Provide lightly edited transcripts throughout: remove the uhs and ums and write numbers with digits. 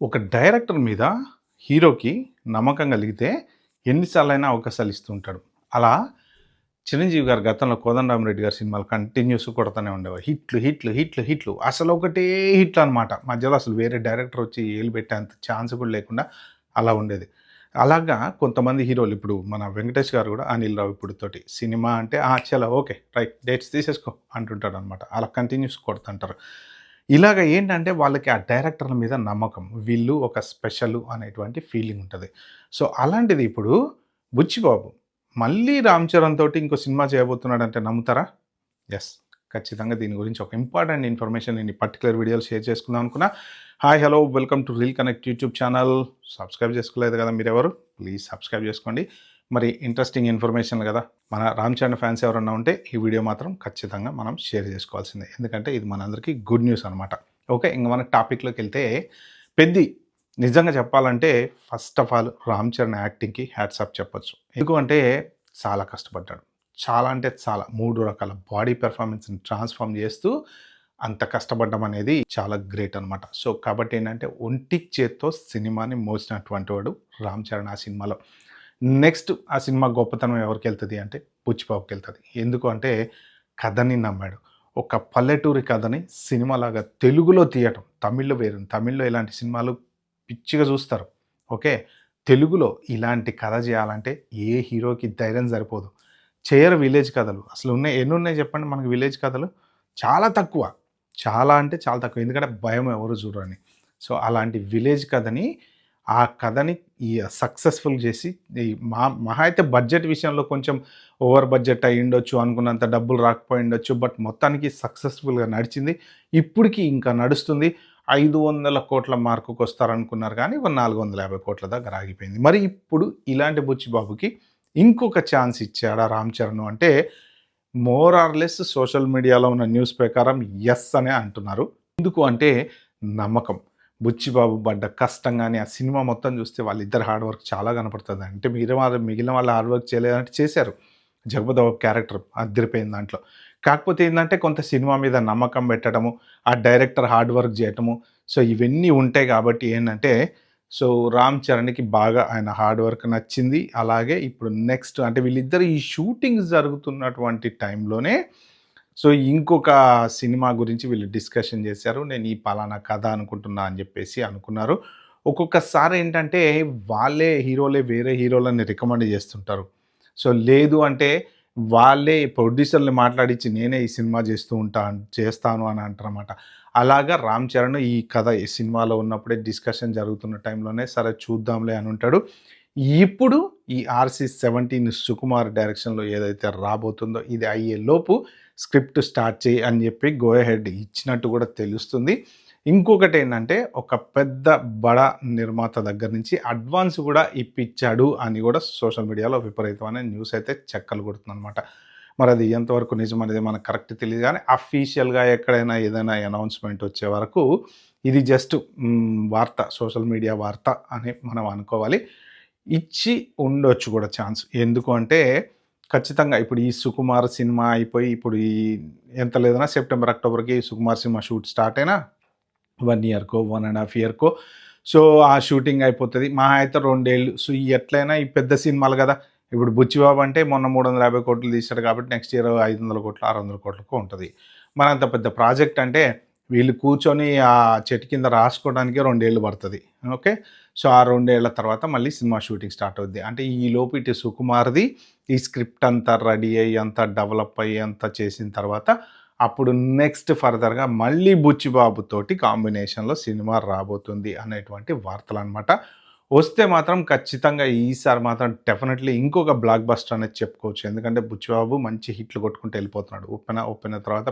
ఒక డైరెక్టర్ మీద హీరోకి నమ్మకం కలిగితే ఎన్నిసార్లైనా అవకాశాలు ఇస్తూ ఉంటాడు. అలా చిరంజీవి గారు గతంలో 'కోదండరామిరెడ్డి' గారి సినిమాలు కంటిన్యూస్‌గా కొడతానే ఉండేవారు. హిట్లు, హిట్లు, హిట్లు, హిట్లు. అసలు ఒకటే హిట్లు అనమాట. మధ్యలో అసలు వేరే డైరెక్టర్ వచ్చి ఏలు పెట్టేంత ఛాన్స్ కూడా లేకుండా అలా ఉండేది. అలాగా కొంతమంది హీరోలు ఇప్పుడు మన 'వెంకటేష్' గారు కూడా 'అనిల్ రావిపూడితోటి' సినిమా అంటే చలో ఓకే. రైట్ డేట్స్ తీసేసుకో అంటుంటాడనమాట. అలా కంటిన్యూస్ కొడుతుంటారు. ఇలాగ ఏంటంటే వాళ్ళకి ఆ డైరెక్టర్ల మీద నమ్మకం. వీళ్ళు ఒక స్పెషలు అనేటువంటి ఫీలింగ్ ఉంటది. సో, అలాంటిది ఇప్పుడు 'బుచ్చిబాబు' మళ్ళీ 'రామ్ చరణ్' తోటి ఇంకో సినిమా చేయబోతున్నాడంటే నమ్ముతారా? యెస్. ఖచ్చితంగా దీని గురించి ఒక ఇంపార్టెంట్ ఇన్ఫర్మేషన్ నేను ఈ పర్టిక్యులర్ వీడియోలో షేర్ చేసుకుందాం అనుకున్నా. Hi, hello, welcome to reel connect YouTube channel. Subscribe చేసుకోలేదు కదా మీరెవరు? ప్లీజ్ సబ్స్క్రైబ్ చేసుకోండి. మరి ఇంట్రెస్టింగ్ ఇన్ఫర్మేషన్ కదా! మన 'రామ్ చరణ్' ఫ్యాన్స్ ఎవరన్నా ఉంటే ఈ వీడియో మాత్రం ఖచ్చితంగా మనం షేర్ చేసుకోవాల్సిందే. ఎందుకంటే ఇది మనందరికీ గుడ్ న్యూస్ అనమాట. ఓకే. ఇంక మన టాపిక్‌లోకెళ్తే 'పెద్ది' నిజంగా చెప్పాలంటే first of all 'Ram Charan' యాక్టింగ్‌కి హ్యాట్స్ ఆఫ్ చెప్పొచ్చు. ఎందుకు అంటే చాలా కష్టపడ్డాడు. చాలా అంటే చాలా 3 రకాల బాడీ పెర్ఫార్మన్స్‌ని ట్రాన్స్‌ఫార్మ్ చేస్తూ అంత కష్టపడడం అనేది చాలా గ్రేట్ అనమాట. సో, కాబట్టి ఏంటంటే ఒంటి చేత్తో సినిమాని మోసినటువంటి వాడు 'రామ్ చరణ్' ఆ సినిమాలో. నెక్స్ట్ ఆ సినిమా గొప్పతనం ఎవరికెళ్తది అంటే బుచ్చిబాబుకెళ్తది. ఎందుకు అంటే కథని నమ్మాడు. ఒక పల్లెటూరి కథని సినిమాలాగా తెలుగులో తీయటం. తమిళ్‌లో వేరు. తమిళ్‌లో ఇలాంటి సినిమాలు పిచ్చిగా చూస్తారు. ఓకే. తెలుగులో ఇలాంటి కథ చేయాలంటే ఏ హీరోకి ధైర్యం సరిపోదు. చేయరు విలేజ్ కథలు. అసలు ఉన్నాయి ఎన్నున్నాయి చెప్పండి మనకు విలేజ్ కథలు? చాలా తక్కువ. చాలా అంటే చాలా తక్కువ. ఎందుకంటే భయం ఎవరు చూడరని. సో, అలాంటి విలేజ్ కథని ఆ కథని సక్సెస్‌ఫుల్ చేసి ఈ మహా అయితే బడ్జెట్ విషయంలో కొంచెం ఓవర్ బడ్జెట్ అయ్యుండొచ్చు. అనుకున్నంత డబ్బులు రాకపోయుండొచ్చు. బట్ మొత్తానికి సక్సెస్‌ఫుల్‌గా నడిచింది. ఇప్పటికి ఇంకా నడుస్తుంది. 500,00,00,000 మార్కుకొస్తారనుకున్నారు కానీ ఒక 450,00,00,000 దగ్గర ఆగిపోయింది. మరి ఇప్పుడు ఇలాంటి బుచ్చిబాబుకి ఇంకొక ఛాన్స్ ఇచ్చాడా 'రామ్ చరణ్' అంటే మోర్ ఆర్ లెస్ సోషల్ మీడియాలో ఉన్న న్యూస్ ప్రకారం యెస్ అనే అంటున్నారు. ఎందుకు అంటే నమ్మకం. బుచ్చిబాబు పడ్డ కష్టం గాని, ఆ సినిమా మొత్తం చూస్తే వాళ్ళిద్దరి హార్డ్ వర్క్ చాలా కనపడుతది. అంటే మిగిలిన వాళ్ళు హార్డ్ వర్క్ చేయలేదంటే చేశారు. జగపతి బాబు క్యారెక్టర్ అదిరిపోయింది దాంట్లో. కాకపోతే ఏందంటే కొంత సినిమా మీద నమ్మకం పెట్టడము, ఆ డైరెక్టర్ హార్డ్ వర్క్ చేయటము. సో, ఇవన్నీ ఉంటాయి కాబట్టి ఏంటంటే సో, 'రామ్ చరణ్‌కి' బాగా ఆయన హార్డ్ వర్క్ నచ్చింది. అలాగే ఇప్పుడు నెక్స్ట్ అంటే వీళ్ళిద్దరు ఈ షూటింగ్స్ జరుగుతున్నటువంటి టైంలోనే సో, ఇంకొక సినిమా గురించి వీళ్ళు డిస్కషన్ చేశారు. నేను ఈ పలానా కథ అనుకుంటున్నా అని చెప్పేసి అనుకున్నారు. ఒక్కొక్కసారి ఏంటంటే వాళ్ళే హీరోలే వేరే హీరోలని రికమెండ్ చేస్తుంటారు. సో, లేదు అంటే వాళ్ళే ప్రొడ్యూసర్‌ని మాట్లాడించి నేనే ఈ సినిమా చేస్తాను అని అంటారనమాట. అలాగా 'రామ్ చరణ్' ఈ కథ ఈ సినిమాలో ఉన్నప్పుడే డిస్కషన్ జరుగుతున్న టైంలోనే సరే చూద్దాంలే అని ఉంటాడు. ఇప్పుడు ఈ 'ఆర్‌సీ-17' సుకుమార్ డైరెక్షన్‌లో ఏదైతే రాబోతుందో ఇది అయ్యేలోపు స్క్రిప్ట్ స్టార్ట్ చెయ్యి అని చెప్పి గో అహెడ్ ఇచ్చినట్టు కూడా తెలుస్తుంది. ఇంకొకటేంటంటే ఒక పెద్ద బడా నిర్మాత దగ్గర నుంచి అడ్వాన్స్ కూడా ఇప్పిచ్చాడు అని కూడా సోషల్ మీడియాలో విపరీతమైన న్యూస్ అయితే చెక్కలు కొడుతుందనమాట. మరి అది ఎంతవరకు నిజమనేది మనకు కరెక్ట్ తెలీదు గానీ అఫీషియల్‌గా ఎక్కడైనా ఏదైనా అనౌన్స్‌మెంట్ వచ్చే వరకు ఇది జస్ట్ వార్త, సోషల్ మీడియా వార్త అని మనం అనుకోవాలి. ఇచ్చి ఉండొచ్చు కూడా ఛాన్స్. ఎందుకు అంటే ఖచ్చితంగా ఇప్పుడు ఈ 'సుకుమార్' సినిమా అయిపోయి ఇప్పుడు ఈ ఎంత లేదన్నా సెప్టెంబర్, అక్టోబర్‌కి 'సుకుమార్' సినిమా షూట్ స్టార్ట్ అయినా 1 ఇయర్‌కో, 1 ½ ఇయర్‌కో సో, ఆ షూటింగ్ అయిపోతది. మహా అయితే 2 ఏళ్ళు. సో, ఎట్లైనా ఈ పెద్ద సినిమాలు గదా! ఇప్పుడు 'బుచ్చిబాబు' అంటే మొన్న 350,00,00,000 తీశాడు కాబట్టి నెక్స్ట్ ఇయర్ 500,00,00,000, 600,00,00,000 ఉంటది. మరి అంత పెద్ద ప్రాజెక్ట్ అంటే వీళ్ళు కూర్చొని ఆ చెట్టు కింద రాసుకోవడానికే 2 ఏళ్ళు పడతది. ఓకే. సో, ఆ 2 ఏళ్ల తర్వాత మళ్ళీ సినిమా షూటింగ్ స్టార్ట్ అవుద్ది. అంటే ఈలోపు ఇటు 'సుకుమార్‌ది' ఈ స్క్రిప్ట్ అంతా రెడీ అయ్యి, అంతా డెవలప్ అయ్యి, అంతా చేసిన తర్వాత అప్పుడు నెక్స్ట్ ఫర్దర్‌గా మళ్ళీ 'బుచ్చిబాబు' తోటి కాంబినేషన్‌లో సినిమా రాబోతుంది అనేటువంటి వార్తలనమాట. వస్తే మాత్రం ఖచ్చితంగా ఈసారి మాత్రం డెఫినెట్‌లీ ఇంకొక బ్లాక్ బస్టర్ అనేది చెప్పుకోవచ్చు. ఎందుకంటే 'బుచ్చిబాబు' మంచి హిట్లు కొట్టుకుంటూ వెళ్ళిపోతున్నాడు. 'ఉప్పెన' తర్వాత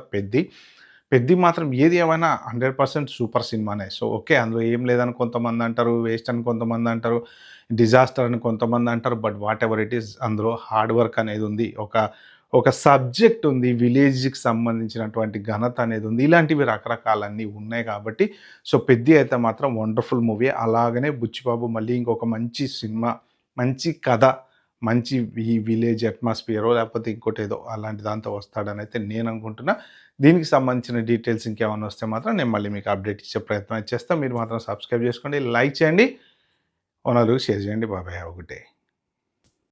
'పెద్ది' మాత్రం ఏది ఏమైనా 100% సూపర్ సినిమానే. So, okay. అందులో ఏం లేదని కొంతమంది అంటారు. వేస్ట్ అని కొంతమంది అంటారు. డిజాస్టర్ అని కొంతమంది అంటారు. But what ever it is అందులో హార్డ్ వర్క్ అనేది ఉంది. ఒక సబ్జెక్ట్ ఉంది. విలేజ్‌కి సంబంధించినటువంటి ఘనత అనేది ఉంది. ఇలాంటివి రకరకాలన్నీ ఉన్నాయి కాబట్టి సో, 'పెద్ది' అయితే మాత్రం వండర్‌ఫుల్ మూవీ. అలాగనే 'బుచ్చిబాబు' మళ్ళీ ఇంకొక మంచి సినిమా, మంచి కథ, మంచి ఈ విలేజ్ అట్మాస్ఫియరో లేకపోతే ఇంకోటేదో అలాంటి దాంతో వస్తాడని అయితే నేను అనుకుంటున్నా. దీనికి సంబంధించిన డీటెయిల్స్ ఇంకేమన్నా వస్తే మాత్రం నేను మళ్ళీ మీకు అప్డేట్ ఇచ్చే ప్రయత్నం చేస్తా. మీరు మాత్రం సబ్స్క్రైబ్ చేసుకోండి, లైక్ చేయండి, ఓ నలుగురికి షేర్ చేయండి. బాబాయ్, హ్యావ్ ఎ గుడ్ డే.